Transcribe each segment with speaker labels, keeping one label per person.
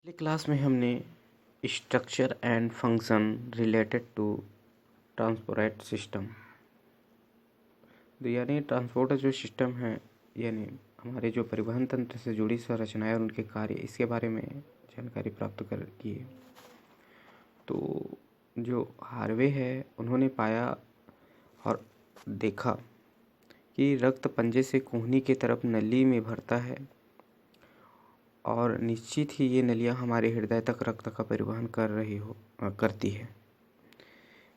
Speaker 1: पिछली क्लास में हमने structure and function related to transport system यानी ट्रांसपोर्ट जो सिस्टम है यानी हमारे जो परिवहन तंत्र से जुड़ी संरचनाएं और उनके कार्य इसके बारे में जानकारी प्राप्त कर किए। तो जो हार्वे है उन्होंने पाया और देखा कि रक्त पंजे से कोहनी की तरफ नली में भरता है और निश्चित ही ये नलियाँ हमारे हृदय तक रक्त का परिवहन करती है।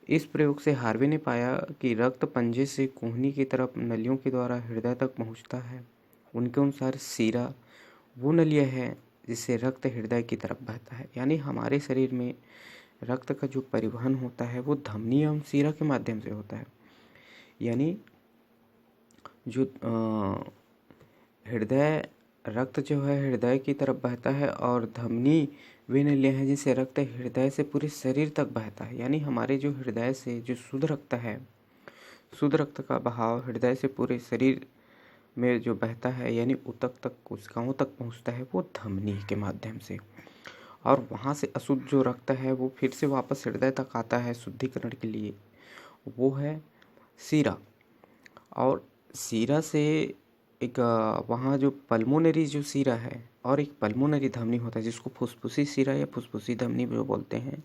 Speaker 1: इस प्रयोग से हार्वे ने पाया कि रक्त पंजे से कोहनी की तरफ नलियों के द्वारा हृदय तक पहुंचता है। उनके अनुसार सीरा वो नलियाँ है जिससे रक्त हृदय की तरफ बहता है। यानी हमारे शरीर में रक्त का जो परिवहन होता है वो धमनी एवं सीरा के माध्यम से होता है। यानी जो रक्त जो है हृदय की तरफ बहता है और धमनी वे नलियाँ हैं जिससे रक्त हृदय से पूरे शरीर तक बहता है। यानी हमारे जो हृदय से जो शुद्ध रक्त है, शुद्ध रक्त का बहाव हृदय से पूरे शरीर में जो बहता है यानी ऊतक तक कोशिकाओं तक पहुंचता है वो धमनी के माध्यम से, और वहाँ से अशुद्ध जो रक्त है वो फिर से वापस हृदय तक आता है शुद्धिकरण के लिए, वो है सीरा। और सीरा से एक वहाँ जो पल्मोनरी जो सीरा है और एक पल्मोनरी धमनी होता है जिसको फुसफुसी सीरा या फुसफुसी धमनी जो बोलते हैं,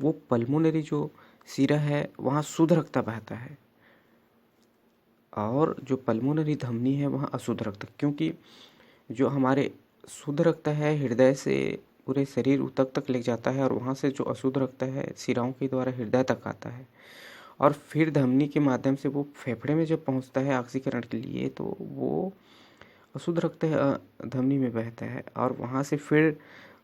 Speaker 1: वो पल्मोनरी जो सीरा है वहाँ शुद्ध रक्त बहता है और जो पल्मोनरी धमनी है वहाँ अशुद्ध रक्त, क्योंकि जो हमारे शुद्ध रक्त है हृदय से पूरे शरीर ऊतक तक ले जाता है और वहाँ से जो अशुद्ध रक्त है सिराओं के द्वारा हृदय तक आता है और फिर धमनी के माध्यम से वो फेफड़े में जब पहुंचता है ऑक्सीकरण के लिए तो वो अशुद्ध रक्त धमनी में बहता है और वहाँ से फिर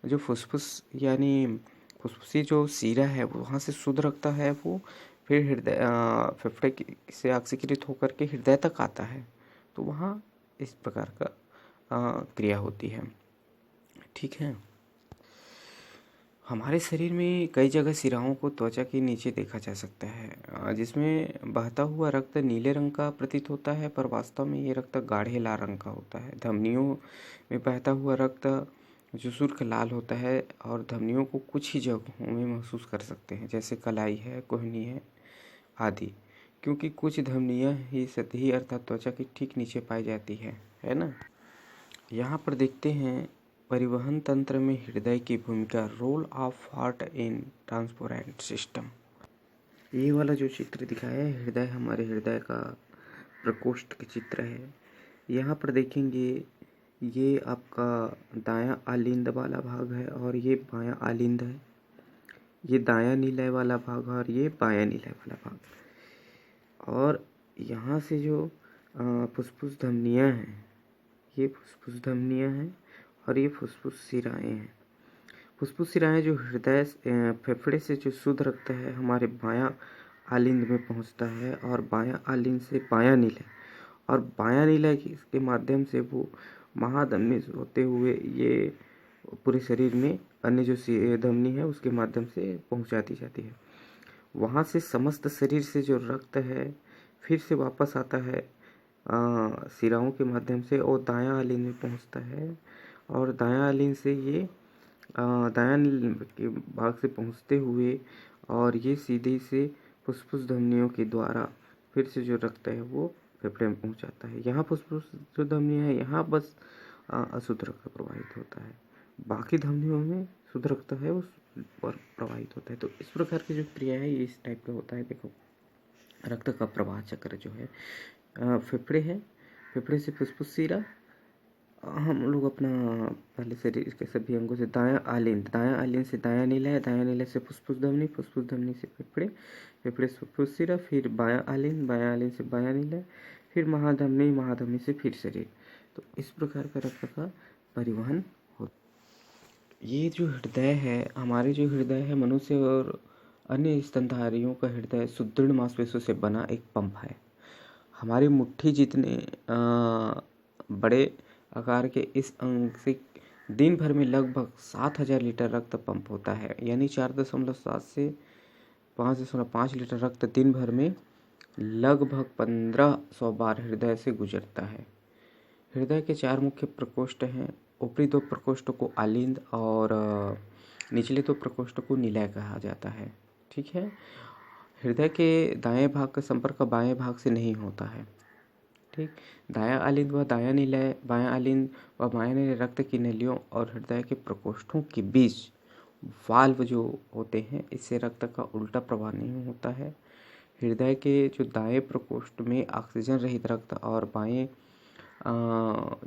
Speaker 1: जो फुसफुस यानी फुसफुसी जो सीरा है वहाँ से शुद्ध रक्त है वो फिर हृदय फेफड़े से ऑक्सीकृत होकर के हृदय तक आता है। तो वहाँ इस प्रकार का क्रिया होती है। ठीक है। हमारे शरीर में कई जगह सिराओं को त्वचा के नीचे देखा जा सकता है जिसमें बहता हुआ रक्त नीले रंग का प्रतीत होता है, पर वास्तव में ये रक्त गाढ़े लाल रंग का होता है। धमनियों में बहता हुआ रक्त जो सुर्ख लाल होता है और धमनियों को कुछ ही जगहों में महसूस कर सकते हैं जैसे कलाई है, कोहनी है आदि, क्योंकि कुछ धमनियाँ ही सतही अर्थात त्वचा के ठीक नीचे पाई जाती है ना। यहाँ पर देखते हैं परिवहन तंत्र में हृदय की भूमिका, role of heart in transport system. ये वाला जो चित्र दिखाया है हृदय, हमारे हृदय का प्रकोष्ठ का चित्र है। यहाँ पर देखेंगे ये आपका दायां आलिंद वाला भाग है और ये बायां आलिंद है, ये दायां निलय वाला भाग और ये बायां निलय वाला भाग। और यहाँ से जो फुसफुस धमनियाँ हैं, ये फुसफुस धमनियाँ हैं और ये फुसफुस सिराएं हैं। फुसफुस सिराएं जो हृदय फेफड़े से जो शुद्ध रक्त है हमारे बायां आलिंद में पहुंचता है और बायां आलिंद से बायां निलय और बायां निलय के माध्यम से वो महाधमनी होते हुए ये पूरे शरीर में अन्य जो धमनी है उसके माध्यम से पहुंचाती जाती है। वहाँ से समस्त शरीर से जो रक्त है फिर से वापस आता है सिराओं के माध्यम से और दायां आलिंद में पहुंचता है और दायां आलिंद से ये दायां के भाग से पहुंचते हुए और ये सीधे से फुसफुस धमनियों के द्वारा फिर से जो रक्त है वो फेफड़े में पहुंचाता है। यहाँ फुसफुस जो धमनियाँ है यहाँ बस अशुद्ध रक्त प्रवाहित होता है, बाकी धमनियों में शुद्ध रक्त है उस पर प्रवाहित होता है। तो इस प्रकार की जो क्रिया है ये इस टाइप का होता है। देखो रक्त का प्रवाह चक्र जो है फेफड़े है, फेफड़े से फुसफुस सिरा, हम लोग अपना पहले शरीर के सभी अंगों से दायां आलिंद से दायां निलय, दायां निलय से फुसफुस धमनी, फुसफुस धमनी से फेफड़े, फेफड़े से फुसफुस सिरा, फिर बायां आलिंद से बायां निलय, फिर महाधमनी, महाधमनी से फिर शरीर। तो इस प्रकार का रक्त का परिवहन होता। ये जो हृदय है, हमारे जो हृदय है मनुष्य और अन्य स्तनधारियों का हृदय सुदृढ़ मांसपेशियों से बना एक पंप है। हमारी मुट्ठी जितने बड़े आकार के इस अंग से दिन भर में लगभग 7000 लीटर रक्त पंप होता है, यानी 4.7 से 5.5 लीटर रक्त दिन भर में लगभग 1500 बार हृदय से गुजरता है। हृदय के 4 मुख्य प्रकोष्ठ हैं, ऊपरी दो प्रकोष्ठों को आलिंद और निचले दो प्रकोष्ठों को निलय कहा जाता है। ठीक है। हृदय के दाएं भाग का संपर्क बाएं भाग से नहीं होता है। ठीक। दायां आलिंद व दायां निलय, बायां आलिंद व बायां निलय रक्त की नलियों और हृदय के प्रकोष्ठों के बीच वाल्व जो होते हैं, इससे रक्त का उल्टा प्रवाह नहीं होता है। हृदय के जो दाएं प्रकोष्ठ में ऑक्सीजन रहित रक्त और बाएं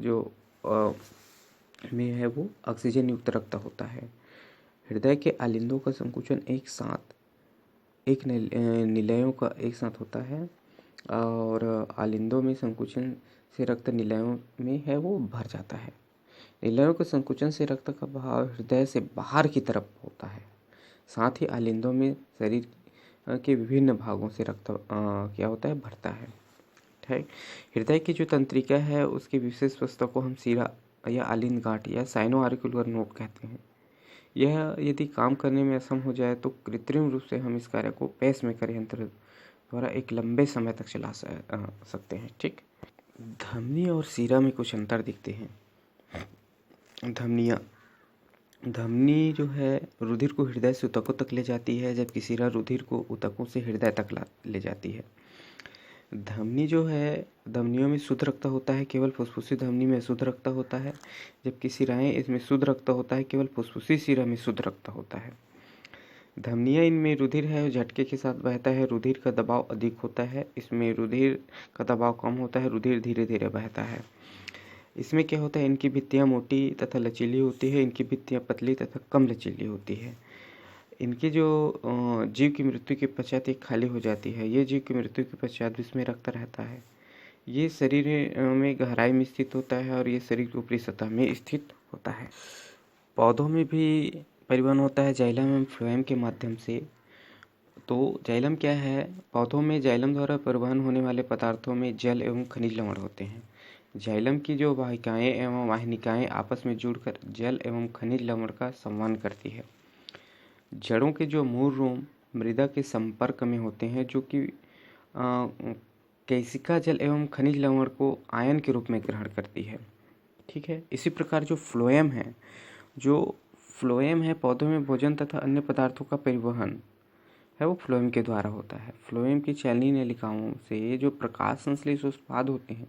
Speaker 1: जो में है वो ऑक्सीजन युक्त रक्त होता है। हृदय के आलिंदों का संकुचन एक साथ एक निलयों का एक साथ होता है और आलिंदों में संकुचन से रक्त निलयों में है वो भर जाता है। निलयों के संकुचन से रक्त का बहाव हृदय से बाहर की तरफ होता है। साथ ही आलिंदों में शरीर के विभिन्न भागों से रक्त क्या होता है, भरता है। ठीक। हृदय की जो तंत्रिका है उसकी विशेष वस्तु को हम शिरा या आलिंद गांठ या साइनो ऑरिकुलर नोड कहते हैं। यह यदि काम करने में असम हो जाए तो कृत्रिम रूप से हम इस कार्य को पेसमेकर यंत्र द्वारा एक लंबे समय तक चला सकते हैं। ठीक। धमनी और शिरा में कुछ अंतर दिखते हैं। धमनी जो है रुधिर को हृदय से ऊतकों तक ले जाती है, जबकि शिरा रुधिर को ऊतकों से हृदय तक ले जाती है। धमनी जो है, धमनियों में शुद्ध रक्त होता है, केवल फुसफुसी धमनी में शुद्ध रक्त होता है, जबकि शिराएं इसमें शुद्ध रक्त होता है, केवल फुसफुसी शिरा में शुद्ध रक्त होता है। धमनियाँ इनमें रुधिर है झटके के साथ बहता है, रुधिर का दबाव अधिक होता है, इसमें रुधिर का दबाव कम होता है, रुधिर धीरे धीरे बहता है। इसमें क्या होता है, इनकी भित्तियाँ मोटी तथा लचीली होती है, इनकी भित्तियाँ पतली तथा कम लचीली होती है। इनकी जो जीव की मृत्यु के पश्चात एक खाली हो जाती है, ये जीव की मृत्यु के पश्चात इसमें रक्त रहता है। ये शरीर में गहराई में स्थित होता है और ये शरीर की ऊपरी सतह में स्थित होता है। पौधों में भी परिवहन होता है जाइलम एवं फ्लोएम के माध्यम से। तो जाइलम क्या है, पौधों में जाइलम द्वारा परिवहन होने वाले पदार्थों में जल एवं खनिज लवण होते हैं। जाइलम की जो वाहिकाएं एवं वाहिनिकाएं आपस में जुड़कर जल एवं खनिज लवण का संवहन करती है। जड़ों के जो मूल रोम मृदा के संपर्क में होते हैं, जो कि केशिका जल एवं खनिज लवण को आयन के रूप में ग्रहण करती है। ठीक है। इसी प्रकार जो फ्लोएम है पौधों में भोजन तथा अन्य पदार्थों का परिवहन है वो फ्लोएम के द्वारा होता है। फ्लोएम की चैलनी नलिकाओं से जो प्रकाश संश्लेष उत्पाद होते हैं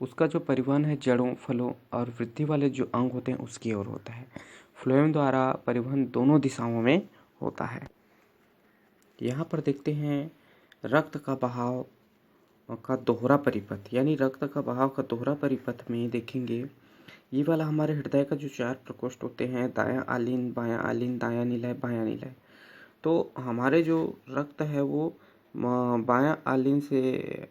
Speaker 1: उसका जो परिवहन है जड़ों, फलों और वृद्धि वाले जो अंग होते हैं उसकी ओर होता है। फ्लोएम द्वारा परिवहन दोनों दिशाओं में होता है। यहाँ पर देखते हैं रक्त का बहाव का दोहरा परिपथ, यानी रक्त का बहाव का दोहरा परिपथ में देखेंगे ये वाला हमारे हृदय का जो 4 प्रकोष्ठ होते हैं, दायां आलिंद, बायां आलिंद, दायां निलय, बायां निलय। तो हमारे जो रक्त है वो बायां आलिंद से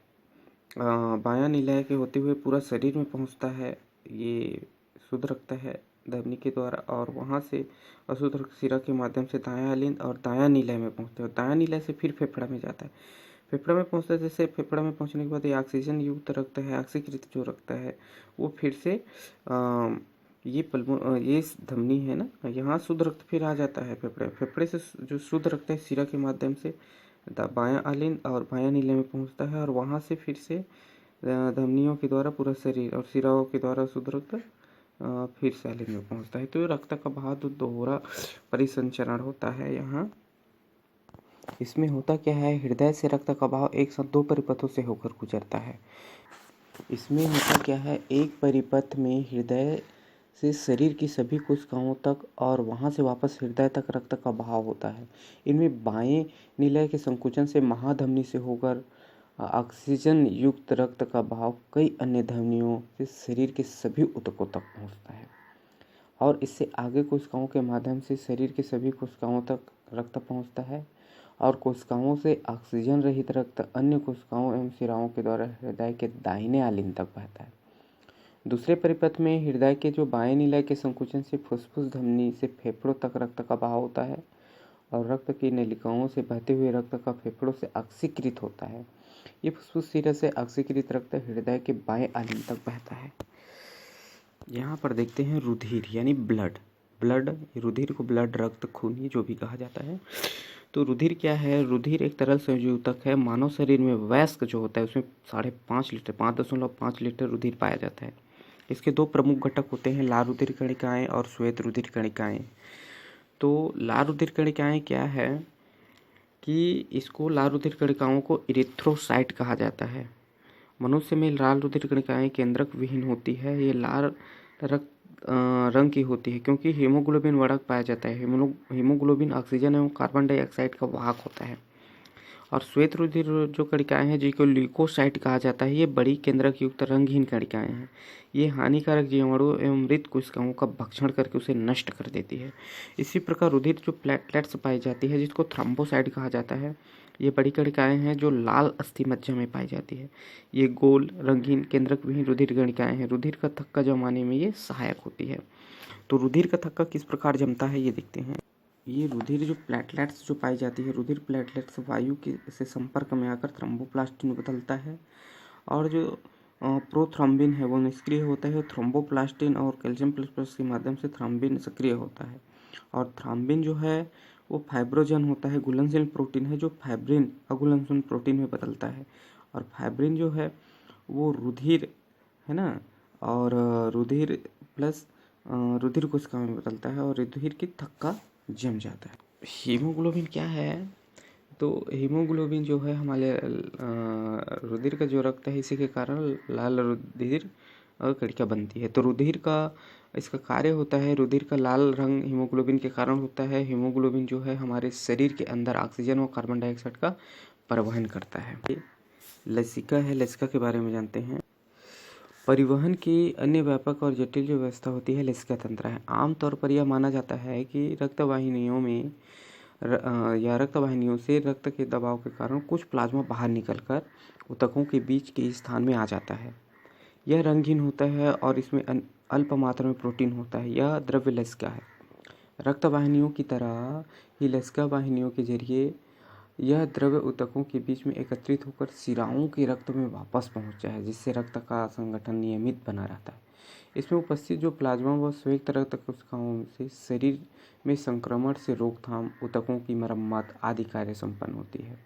Speaker 1: बायां निलय के होते हुए पूरा शरीर में पहुंचता है। ये शुद्ध रक्त है धमनी के द्वारा, और वहाँ से अशुद्ध रक्त शिरा के माध्यम से दायां आलिंद और दायां निलय में पहुँचते हैं। दायां निलय से फिर फेफड़ा में जाता है। फेफड़ा में पहुँचता है, जैसे फेफड़ा में पहुँचने के बाद ये ऑक्सीजन युक्त रक्त है, ऑक्सीकृत जो रक्त है वो फिर से ये धमनी है ना, यहाँ शुद्ध रक्त फिर आ जाता है फेफड़े से जो शुद्ध रक्त है शिरा के माध्यम से बायां आलिंद और बायां निलय में पहुँचता है, और वहाँ से फिर से धमनियों के द्वारा पूरा शरीर और शिराओं के द्वारा शुद्ध रक्त फिर से आलिंद में पहुँचता है। तो रक्त का बहाव दोहरा परिसंचरण होता है। यहाँ इसमें होता क्या है, हृदय से रक्त का बहाव एक साथ 2 परिपथों से होकर गुजरता है। इसमें होता क्या है, एक परिपथ में हृदय से शरीर की सभी कोशिकाओं तक और वहां से वापस हृदय तक रक्त का बहाव होता है। इनमें बाएं निलय के संकुचन से महाधमनी से होकर ऑक्सीजन युक्त रक्त का बहाव कई अन्य धमनियों से शरीर के सभी ऊतकों तक पहुंचता है, और इससे आगे कोशिकाओं के माध्यम से शरीर के सभी कोशिकाओं तक रक्त पहुंचता है, और कोशिकाओं से ऑक्सीजन रहित रक्त अन्य कोशिकाओं एवं शिराओं के द्वारा हृदय के दाहिने आलिंद तक बहता है। दूसरे परिपथ में हृदय के जो बाएं निलय के संकुचन से फुसफुस धमनी से फेफड़ों तक रक्त का बहाव होता है, और रक्त की नलिकाओं से बहते हुए रक्त का फेफड़ों से ऑक्सीकृत होता है। ये फुसफुस शिरा से ऑक्सीकृत रक्त हृदय के बाएं आलिंद तक बहता है। यहाँ पर देखते हैं रुधिर यानी ब्लड। रुधिर को ब्लड, रक्त, खूनी जो भी कहा जाता है। तो रुधिर क्या है, रुधिर एक तरल संयोजक है। मानव शरीर में वयस्क जो होता है उसमें 5.5 लीटर 5.5 लीटर रुधिर पाया जाता है। इसके दो प्रमुख घटक होते हैं, लाल रुधिर कणिकाएं और श्वेत रुधिर कणिकाएं। तो लाल रुधिर कणिकाएं क्या है कि इसको लाल रुधिर कणिकाओं को इरिथ्रोसाइट कहा जाता है। मनुष्य में लाल रुधिर कणिकाएं केंद्रक विहीन होती है। ये लाल रक्त रंग की होती है क्योंकि हीमोग्लोबिन वर्णक पाया जाता है। हीमोग्लोबिन ऑक्सीजन एवं कार्बन डाइऑक्साइड का वाहक होता है। और श्वेत रुधिर जो कणिकाएं हैं जिनको ल्यूकोसाइट कहा जाता है, ये बड़ी केंद्रक युक्त रंगहीन कणिकाएं हैं। ये हानिकारक जीवाणु एवं मृत कोशिकाओं का भक्षण करके उसे नष्ट कर देती है। इसी प्रकार रुधिर जो प्लेटलेट्स पाई जाती है जिसको थ्रोम्बोसाइट कहा जाता है, ये बड़ी कणिकाएं हैं जो लाल अस्थि मज्जा में पाई जाती है। ये गोल रंगीन केंद्रक विहीन रुधिर कणिकाएं हैं। रुधिर का थक्का जमाने में ये सहायक होती है। तो रुधिर का थक्का किस प्रकार जमता है ये देखते हैं। ये रुधिर जो प्लेटलेट्स जो पाई जाती है, रुधिर प्लेटलेट्स वायु के से संपर्क में आकर थ्रोम्बोप्लास्ट में बदलता है। और जो प्रोथ्रोम्बिन है वो निष्क्रिय होता है। थ्रोम्बोप्लास्टिन और कैल्शियम प्लस के माध्यम से थ्रोम्बिन सक्रिय होता है। और थ्रोम्बिन जो है वो फाइब्रोजन होता है, घुलनशील प्रोटीन है जो फाइब्रिन अघुलनशील प्रोटीन में बदलता है। और फाइब्रिन जो है वो रुधिर है ना, और रुधिर प्लस रुधिर कोशिका में बदलता है और रुधिर की थक्का जम जाता है। हीमोग्लोबिन क्या है? तो हीमोग्लोबिन जो है हमारे रुधिर का जो रक्त है, इसी के कारण लाल रुधिर कणिका बनती है। तो रुधिर का इसका कार्य होता है, रुधिर का लाल रंग हीमोग्लोबिन के कारण होता है। हीमोग्लोबिन जो है हमारे शरीर के अंदर ऑक्सीजन और कार्बन डाइऑक्साइड का परिवहन करता है। लसिका है, लसिका के बारे में जानते हैं। परिवहन की अन्य व्यापक और जटिल जो व्यवस्था होती है लसिका तंत्र है। आमतौर पर यह माना जाता है कि रक्तवाहिनियों में या रक्तवाहिनियों से रक्त के दबाव के कारण कुछ प्लाज्मा बाहर निकलकर ऊतकों के बीच के स्थान में आ जाता है। यह रंगहीन होता है और इसमें अल्प मात्रा में प्रोटीन होता है। यह द्रव्य लसिका है। रक्तवाहिनियों की तरह ही लसिका वाहिनियों के जरिए यह द्रव्य ऊतकों के बीच में एकत्रित होकर शिराओं के रक्त में वापस पहुंचता है, जिससे रक्त का संगठन नियमित बना रहता है। इसमें उपस्थित जो प्लाज्मा व संयुक्त रक्त कोशिकाओं से शरीर में संक्रमण से रोकथाम, ऊतकों की मरम्मत आदि कार्य संपन्न होती है।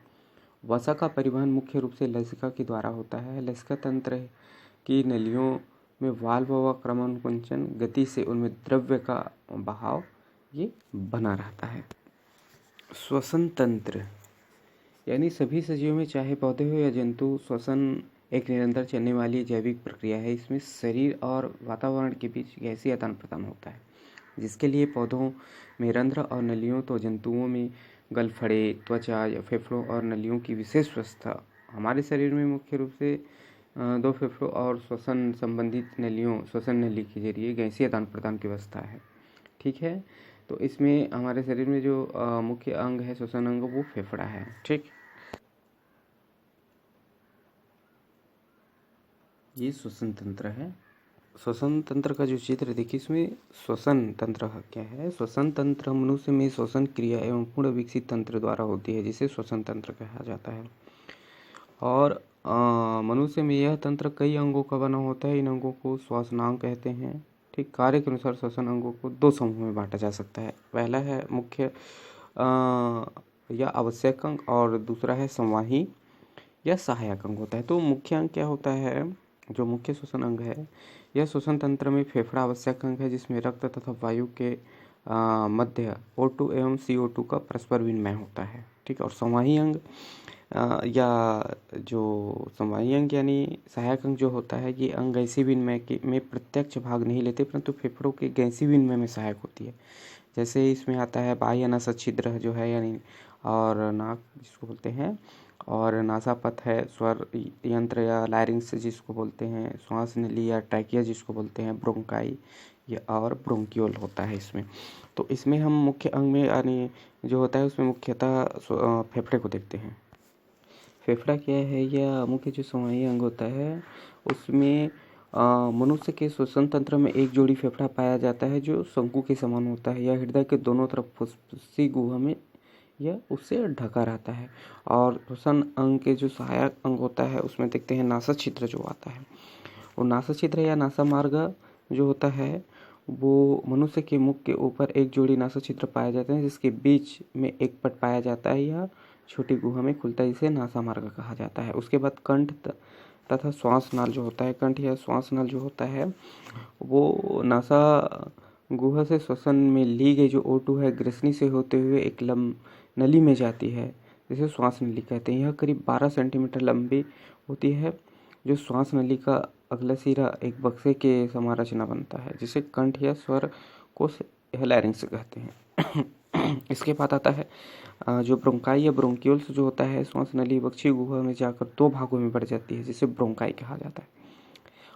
Speaker 1: वसा का परिवहन मुख्य रूप से लसिका के द्वारा होता है। लसिका तंत्र की नलियों में वाल्व व क्रमानुकुंचन गति से उनमें द्रव्य का बहाव ये बना रहता है। श्वसन तंत्र यानी सभी सजीवों में, चाहे पौधे हो या जंतु, श्वसन एक निरंतर चलने वाली जैविक प्रक्रिया है। इसमें शरीर और वातावरण के बीच गैसीय आदान प्रदान होता है, जिसके लिए पौधों में रंध्र और नलियों, तो जंतुओं में गलफड़े, त्वचा या फेफड़ों और नलियों की विशेष व्यवस्था। हमारे शरीर में मुख्य रूप से दो फेफड़ों और श्वसन संबंधित नलियों, श्वसन नली के जरिए गैसीय आदान प्रदान की व्यवस्था है। ठीक है, तो इसमें हमारे शरीर में जो मुख्य अंग है, श्वसन अंग, वो फेफड़ा है। ठीक, ये श्वसन तंत्र है। श्वसन तंत्र का जो चित्र देखिए, इसमें श्वसन तंत्र क्या है। श्वसन तंत्र मनुष्य में श्वसन क्रिया एवं पूर्ण विकसित तंत्र द्वारा होती है, जिसे श्वसन तंत्र कहा जाता है। और मनुष्य में यह तंत्र कई अंगों का बना होता है। इन अंगों को श्वसनांग कहते हैं। ठीक, कार्य के अनुसार श्वसन अंगों को दो समूह में बांटा जा सकता है। पहला है मुख्य या आवश्यक अंग और दूसरा है संवाही या सहायक अंग होता है। तो मुख्य अंग क्या होता है? जो मुख्य श्वसन अंग है, यह श्वसन तंत्र में फेफड़ा आवश्यक अंग है, जिसमें रक्त तथा वायु के मध्य O2 एवं CO2 का परस्पर विनिमय होता है। ठीक, और संवाही अंग या जो संवाही अंग यानी सहायक अंग जो होता है, ये अंग गैसीय विनिमय में प्रत्यक्ष भाग नहीं लेते, परंतु फेफड़ों के गैसीय विनिमय में सहायक होती है। जैसे इसमें आता है बाह्य नसा छिद्र जो है, यानी और नाक जिसको बोलते हैं, और नासापथ है, स्वर यंत्र या लैरिंग्स जिसको बोलते हैं, श्वास नली या ट्रैकिया जिसको बोलते हैं, ब्रोंकाई या और ब्रोंकियोल होता है इसमें। तो इसमें हम मुख्य अंग में यानी जो होता है उसमें मुख्यतः फेफड़े को देखते हैं। फेफड़ा क्या है? यह मुख्य जो संवाही अंग होता है, उसमें मनुष्य के श्वसन तंत्र में एक जोड़ी फेफड़ा पाया जाता है जो शंकु के समान होता है। यह हृदय के दोनों तरफ फुफ्फुसी गुहा में यह उससे ढका रहता है। और श्वसन अंग के जो सहायक अंग होता है, उसमें देखते हैं नासा छिद्र जो आता है। और नासा छिद्र या नासा मार्ग जो होता है, वो मनुष्य के मुख के ऊपर एक जोड़ी नासा छिद्र पाया जाता है, जिसके बीच में एक पट पाया जाता है। यह छोटी गुहा में खुलता है, जिसे नासा मार्ग कहा जाता है। उसके बाद कंठ तथा श्वास नाल जो होता है, कंठ या श्वास नाल जो होता है वो नासा गुहा से श्वसन में ली गई जो O2 है ग्रसनी से होते हुए एक नली में जाती है, जिसे श्वास नली कहते हैं। यह करीब 12 सेंटीमीटर लंबी होती है। जो श्वास नली का अगला सिरा एक बक्से के समान रचना बनता है, जिसे कंठ या स्वर कोश या लैरिंक्स कहते हैं। इसके बाद आता है जो ब्रोंकाई या ब्रोंक्यूल्स जो होता है, श्वास नली बक्षीय गुहा में जाकर 2 भागों में बढ़ जाती है, जिसे ब्रोंकाई कहा जाता है।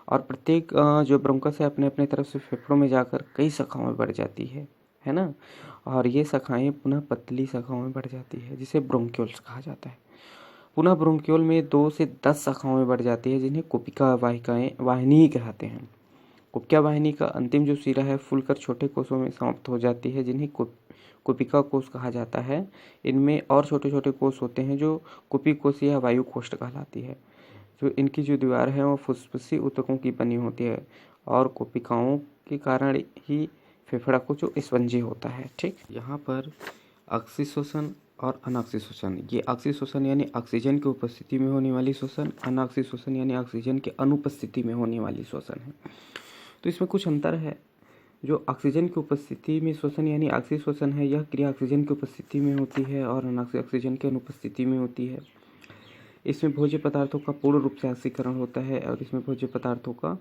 Speaker 1: और प्रत्येक जो ब्रोंकस है अपने अपने तरफ से फेफड़ों में जाकर कई शाखाओं में बढ़ जाती है ना। और ये शाखाएं पुनः पतली शाखाओं में बढ़ जाती है, जिसे ब्रोंक्यूल्स कहा जाता है। पुनः ब्रोंक्यूल में 2 से 10 शाखाओं में बढ़ जाती है, जिन्हें कुपिका वाहिनी कहते हैं। कुपिका वाहिनी का अंतिम जो सिरा है फूलकर छोटे कोषों में समाप्त हो जाती है, जिन्हें कुपिका कोष कहा जाता है। इनमें और छोटे छोटे कोष होते हैं जो कुपी कोष या वायु कोष्ठ कहलाती है। जो इनकी जो दीवार है वो फुसफुसी ऊतकों की बनी होती है और कोशिकाओं के कारण ही फेफड़ा को जो स्पंजी होता है। ठीक, यहाँ पर ऑक्सीशोषण और अनॉक्सीशोषण, ये ऑक्सीशोषण यानी ऑक्सीजन की उपस्थिति में होने वाली शोषण, अनॉक्सीशोषण यानी ऑक्सीजन की अनुपस्थिति में होने वाली शोषण है। तो इसमें कुछ अंतर है। जो ऑक्सीजन की उपस्थिति में शोषण यानी ऑक्सीशोषण है, यह क्रिया ऑक्सीजन की उपस्थिति में होती है और ऑक्सीजन की अनुपस्थिति में होती है। इसमें भोज्य पदार्थों का पूर्ण रूप से ऑक्सीकरण होता है और इसमें भोज्य पदार्थों का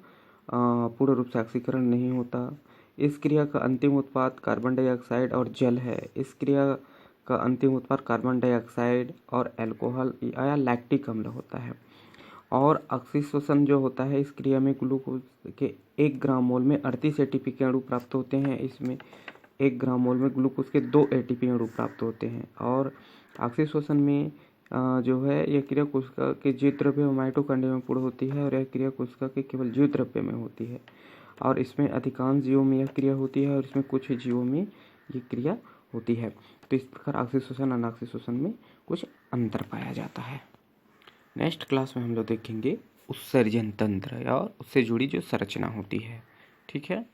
Speaker 1: पूर्ण रूप से ऑक्सीकरण नहीं होता। इस क्रिया का अंतिम उत्पाद कार्बन डाइऑक्साइड और जल है। इस क्रिया का अंतिम उत्पाद कार्बन डाइऑक्साइड और अल्कोहल या लैक्टिक अम्ल होता है। और ऑक्सीशोषण जो होता है, इस क्रिया में ग्लूकोज के 1 ग्राम मोल में 38 एटीपी के अणु प्राप्त होते हैं। इसमें 1 ग्राम मोल में ग्लूकोज के 2 एटीपी अणु प्राप्त होते हैं। और ऑक्सीशोषण में जो है यह क्रिया कोशिका के जीवद्रव्य माइटोकॉन्ड्रिया में पूर्ण होती है और यह क्रिया कोशिका के केवल जीवद्रव्य में होती है। और इसमें अधिकांश जीवों में यह क्रिया होती है और इसमें कुछ जीवों में ये क्रिया होती है। तो इस प्रकार ऑक्सीशोषण और अनॉक्सीशोषण में कुछ अंतर पाया जाता है। नेक्स्ट क्लास में हम लोग देखेंगे उत्सर्जन तंत्र और उससे जुड़ी जो संरचना होती है। ठीक है।